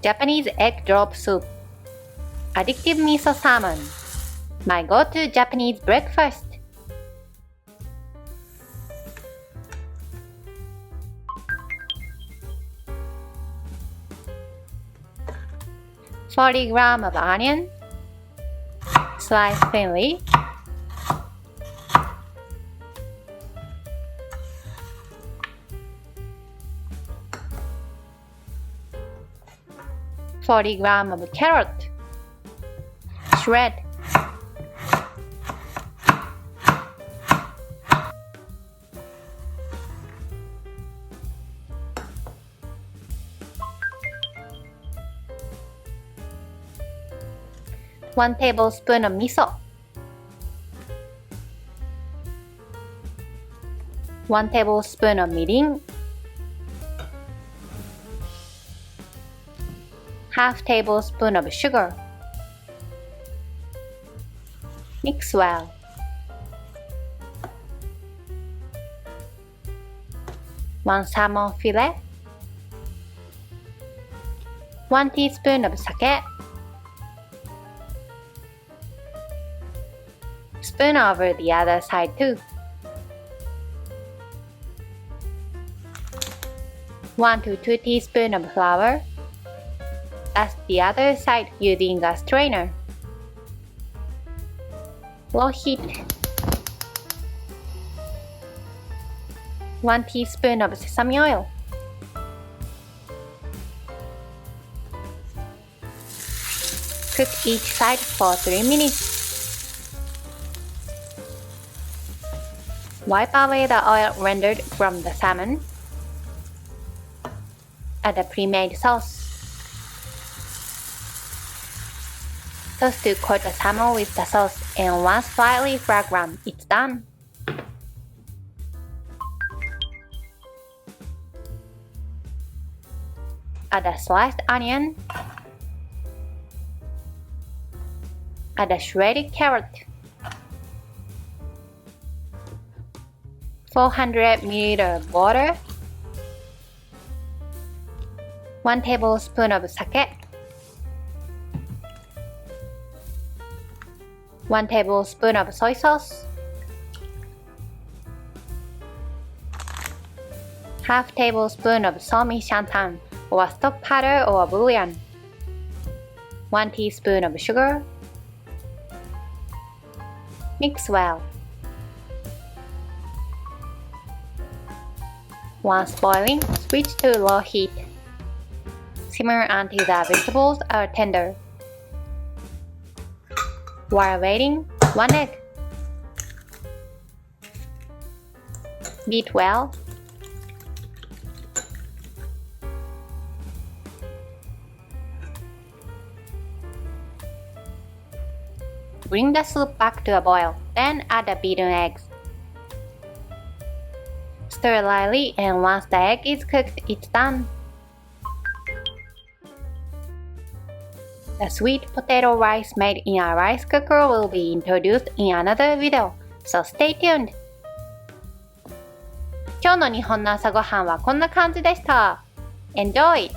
Japanese egg drop soup. Addictive Miso Salmon. My go-to Japanese breakfast. $40 grams of onion, sliced thinly, $40 grams of carrot, shred, one tablespoon of miso, 1 tablespoon of mirin, half tablespoon of sugar. Mix well. One salmon fillet, 1 teaspoon of sake, spoon over the other side too. 1 to 2 teaspoons of flour. Dust the other side using a strainer. Low heat. 1 teaspoon of sesame oil. Cook each side for 3 minutes. Wipe away the oil rendered from the salmon. Add a pre-made sauce. Toast to coat the salmon with the sauce and once slightly fragrant, it's done. Add a sliced onion. Add a shredded carrot. 400 ml of water. 1 tablespoon of sake. 1 tablespoon of soy sauce. Half tablespoon of somi shantan or stock powder or bouillon. 1 teaspoon of sugar. Mix well. Once boiling, switch to low heat. Simmer until the vegetables are tender. While waiting, 1 egg. Beat well. Bring the soup back to a boil, then add the beaten eggs. Stir lightly and once the egg is cooked, it's done. The sweet potato rice made in a rice cooker will be introduced in another video, so stay tuned! 今日の日本の朝ごはんはこんな感じでした。Enjoy!